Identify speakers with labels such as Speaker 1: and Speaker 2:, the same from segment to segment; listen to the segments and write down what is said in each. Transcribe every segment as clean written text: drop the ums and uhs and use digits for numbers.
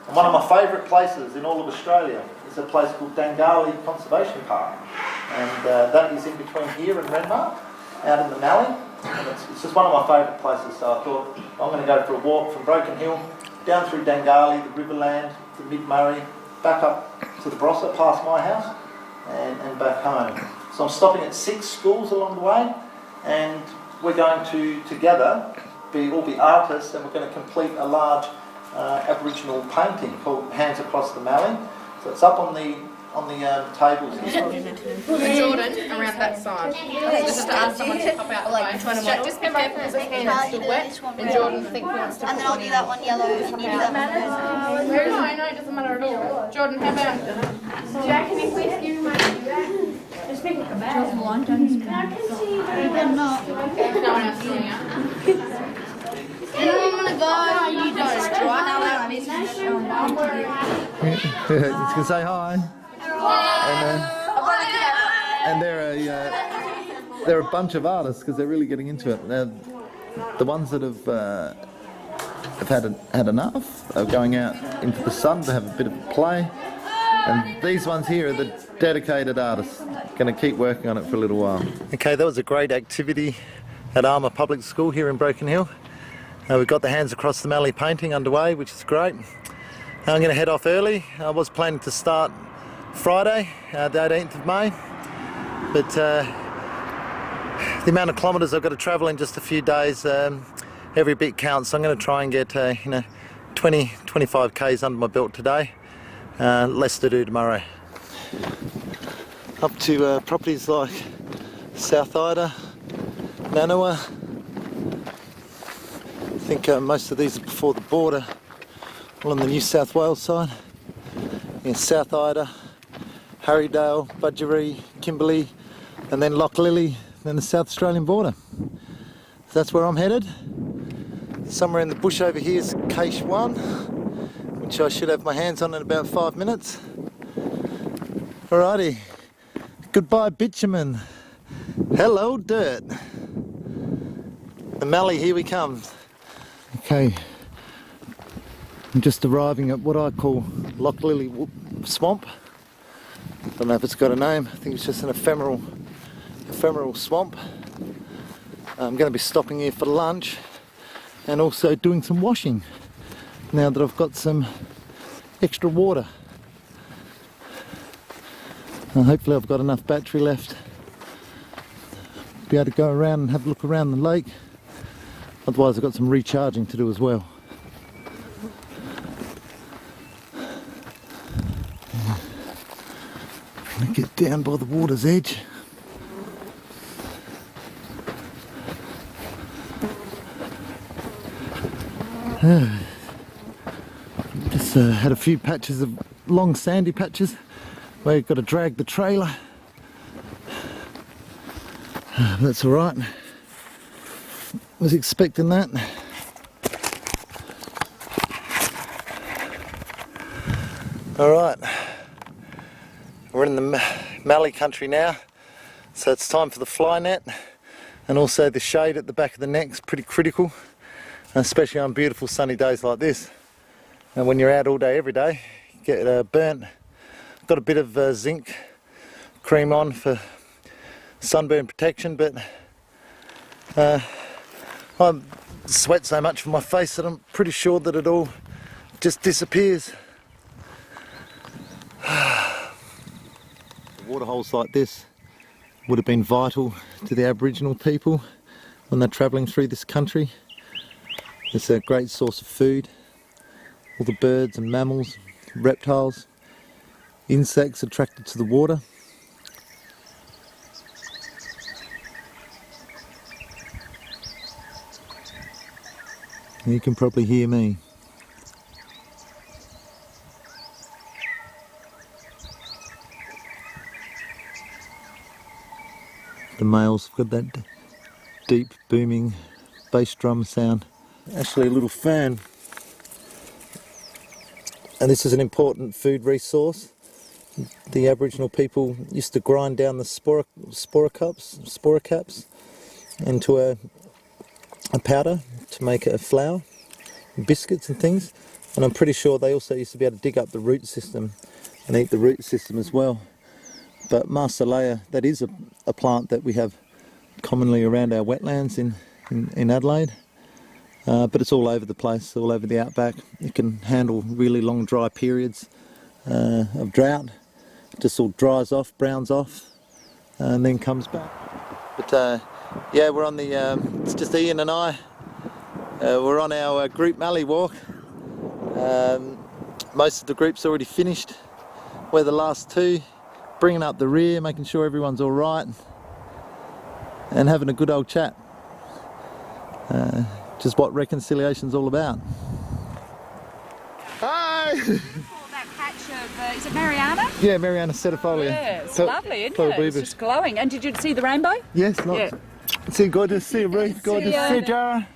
Speaker 1: And one of my favourite places in all of Australia is a place called Dangali Conservation Park. And that is in between here and Renmark, out in the Mallee. And it's just one of my favourite places, so I thought I'm going to go for a walk from Broken Hill, down through Dangali, the Riverland, the Mid-Murray, back up to the Barossa, past my house, and back home. So I'm stopping at 6 schools along the way, and we're going to together all be artists, and we're going to complete a large Aboriginal painting called Hands Across the Mallee. So it's up on the tables here.
Speaker 2: Jordan, around that side. Just to ask someone to pop out the way. Just be careful because his hand is still wet, and Jordan think wants to.
Speaker 3: And then I'll do that one yellow.
Speaker 2: No, it doesn't matter at all. Jordan, how about? Jack, can you please give me my feedback? Just make it back. Jordan, long time. I can see you. Even not. No one else doing it.
Speaker 3: Anyone want to go? You just try.
Speaker 4: You can say hi. And they're a bunch of artists because they're really getting into it. Now, the ones that have had enough are going out into the sun to have a bit of play. And these ones here are the dedicated artists. Going to keep working on it for a little while. Okay, that was a great activity at Armour Public School here in Broken Hill. We've got the Hands Across the Mallee painting underway, which is great. I'm going to head off early. I was planning to start Friday, the 18th of May, but the amount of kilometres I've got to travel in just a few days, every bit counts. So I'm going to try and get 20, 25 k's under my belt today, less to do tomorrow. Up to properties like South Ida, Manawa. I think most of these are before the border, all on the New South Wales side. In South Ida, Harrydale, Budgeree, Kimberley, and then Loch Lilly, then the South Australian border. So that's where I'm headed. Somewhere in the bush over here is Cache 1, which I should have my hands on in about 5 minutes. Alrighty, goodbye bitumen. Hello dirt. The Mallee, here we come. Okay, I'm just arriving at what I call Loch Lilly Swamp. Don't know if it's got a name. I think it's just an ephemeral swamp. I'm going to be stopping here for lunch and also doing some washing now that I've got some extra water. And hopefully I've got enough battery left to be able to go around and have a look around the lake. Otherwise I've got some recharging to do as well. I'm going to get down by the water's edge. Just had a few patches of long sandy patches where you've got to drag the trailer. That's alright. Was expecting that. Alright, we're in the Mallee country now, so it's time for the fly net, and also the shade at the back of the neck is pretty critical, especially on beautiful sunny days like this. And when you're out all day every day, you get burnt. Got a bit of zinc cream on for sunburn protection, but I sweat so much from my face that I'm pretty sure that it all just disappears. Waterholes like this would have been vital to the Aboriginal people when they're travelling through this country. It's a great source of food. All the birds and mammals, reptiles, insects attracted to the water. And you can probably hear me. The males have got that deep booming bass drum sound. Actually a little fern. And this is an important food resource. The Aboriginal people used to grind down the spora caps into a powder to make a flour, biscuits and things. And I'm pretty sure they also used to be able to dig up the root system and eat the root system as well. But Marsilea, that is a plant that we have commonly around our wetlands in Adelaide. But it's all over the place, all over the outback. It can handle really long dry periods of drought. It just all dries off, browns off, and then comes back. But yeah, we're on the, it's just Ian and I. We're on our group Mallee walk. Most of the group's already finished. We're the last two, bringing up the rear, making sure everyone's all right, and having a good old chat. Just what reconciliation's all about. Hi!
Speaker 5: That patch of, is it Mariana?
Speaker 4: Yeah, Mariana sedifolia.
Speaker 5: Yeah, it's lovely, isn't it? It's just glowing. And did you see the rainbow?
Speaker 4: Yes, lots. Yeah. See, gorgeous. See you, Ruth. Gorgeous. See you, Jara.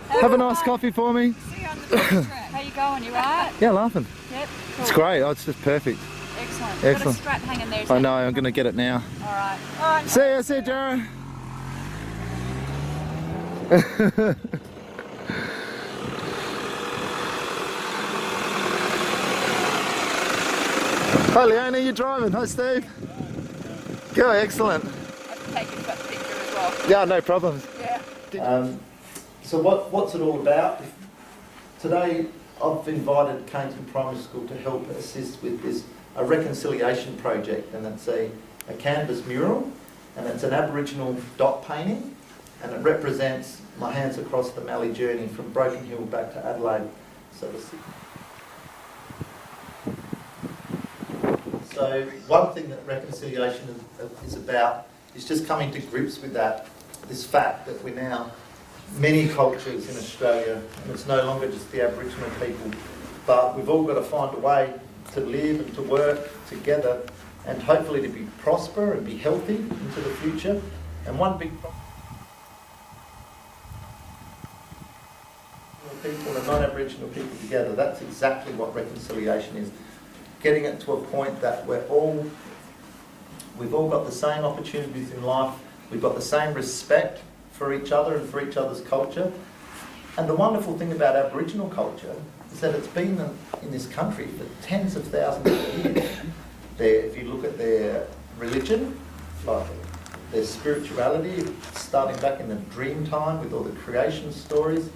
Speaker 4: Have a nice coffee for me.
Speaker 5: See you on the track. How you going? You right?
Speaker 4: Yeah, laughing.
Speaker 5: Yep. Cool.
Speaker 4: It's great. Oh, it's just perfect.
Speaker 5: Excellent.
Speaker 4: Excellent.
Speaker 5: Got a strap hanging there.
Speaker 4: I know. I'm going to get it now.
Speaker 5: All right. All right.
Speaker 4: See you, Jara. Hi Leona, you driving? Hi Steve. Go, excellent.
Speaker 5: I have to take a picture as well.
Speaker 4: Yeah, no problems.
Speaker 5: Yeah.
Speaker 1: So what's it all about? Today I've invited Cainton Primary School to help assist with a reconciliation project, and it's a canvas mural, and it's an Aboriginal dot painting, and it represents my hands across the Mallee journey from Broken Hill back to Adelaide. So one thing that reconciliation is about is just coming to grips with this fact that we're now many cultures in Australia, and it's no longer just the Aboriginal people, but we've all got to find a way to live and to work together, and hopefully to be prosper and be healthy into the future. And one big problem, people and non-Aboriginal people together, that's exactly what reconciliation is. Getting it to a point that we've all got the same opportunities in life, we've got the same respect for each other and for each other's culture. And the wonderful thing about Aboriginal culture is that it's been in this country for tens of thousands of years. If you look at their religion, like their spirituality, starting back in the dream time with all the creation stories,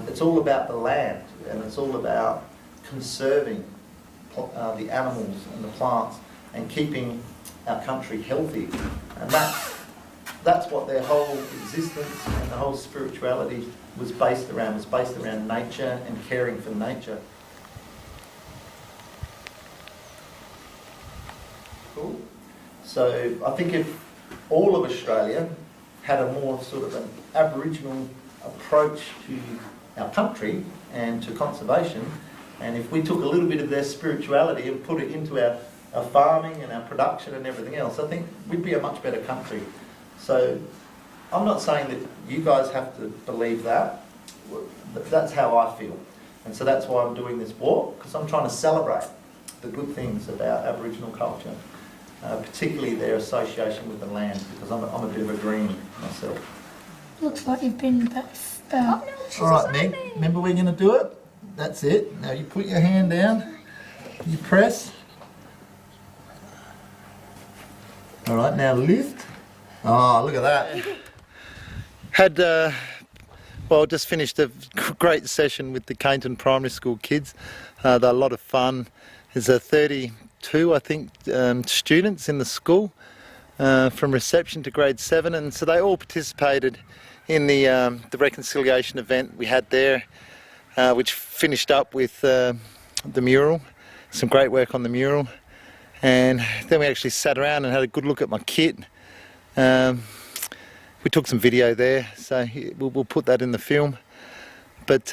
Speaker 1: it's all about the land, and it's all about conserving the animals and the plants and keeping our country healthy. And that's what their whole existence and the whole spirituality was based around nature and caring for nature. Cool. So I think if all of Australia had a more sort of an Aboriginal approach to our country and to conservation, and if we took a little bit of their spirituality and put it into our farming and our production and everything else, I think we'd be a much better country. So I'm not saying that you guys have to believe that, but that's how I feel. And so that's why I'm doing this walk, because I'm trying to celebrate the good things about Aboriginal culture, particularly their association with the land, because I'm a bit of a green myself.
Speaker 3: Looks like you've been
Speaker 1: All right, Meg, remember we're going to do it? That's it. Now you put your hand down, you press. All right, now lift. Oh, look at that.
Speaker 4: Had, well, just finished a great session with the Cainton Primary School kids. They're a lot of fun. There's 32, I think, students in the school from reception to grade 7, and so they all participated in the reconciliation event we had there, which finished up with the mural, some great work on the mural, and then we actually sat around and had a good look at my kit. We took some video there, so we'll put that in the film. But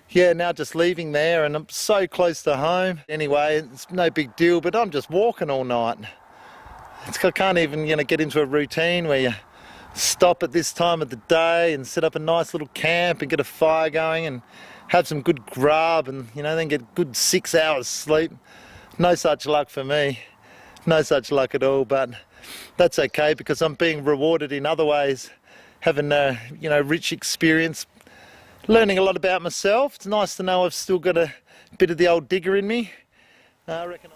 Speaker 4: yeah, now just leaving there, and I'm so close to home. Anyway, it's no big deal, but I'm just walking all night. I can't even get into a routine where you stop at this time of the day and set up a nice little camp and get a fire going and have some good grub and then get good 6 hours sleep. No such luck for me, no such luck at all, but that's okay because I'm being rewarded in other ways, having a rich experience,
Speaker 1: Learning a lot about myself. It's nice to know I've still got a bit of the old digger in me. I reckon.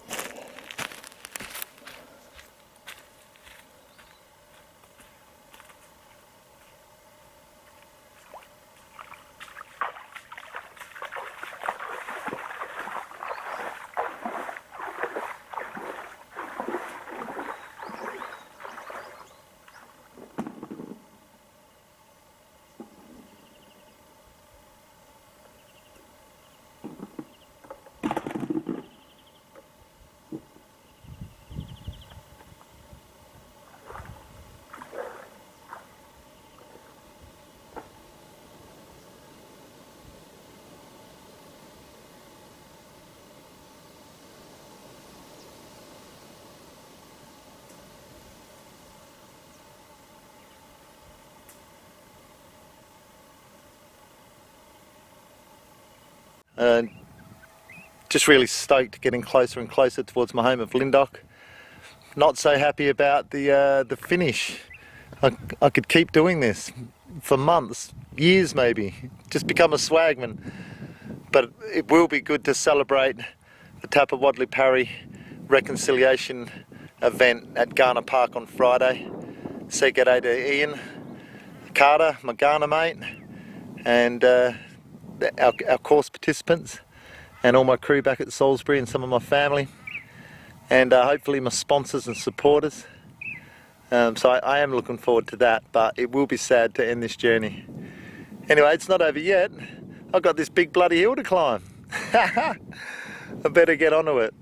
Speaker 1: Just really stoked, getting closer and closer towards my home of Lyndoch. Not so happy about the finish. I could keep doing this for months, years maybe, just become a swagman. But it will be good to celebrate the Tapa Wadley Parry reconciliation event at Ghana Park on Friday. Say g'day to Ian Carter, my Ghana mate, and our course participants, and all my crew back at Salisbury, and some of my family, and hopefully my sponsors and supporters. So I am looking forward to that, but it will be sad to end this journey. Anyway, it's not over yet. I've got this big bloody hill to climb. I better get onto it.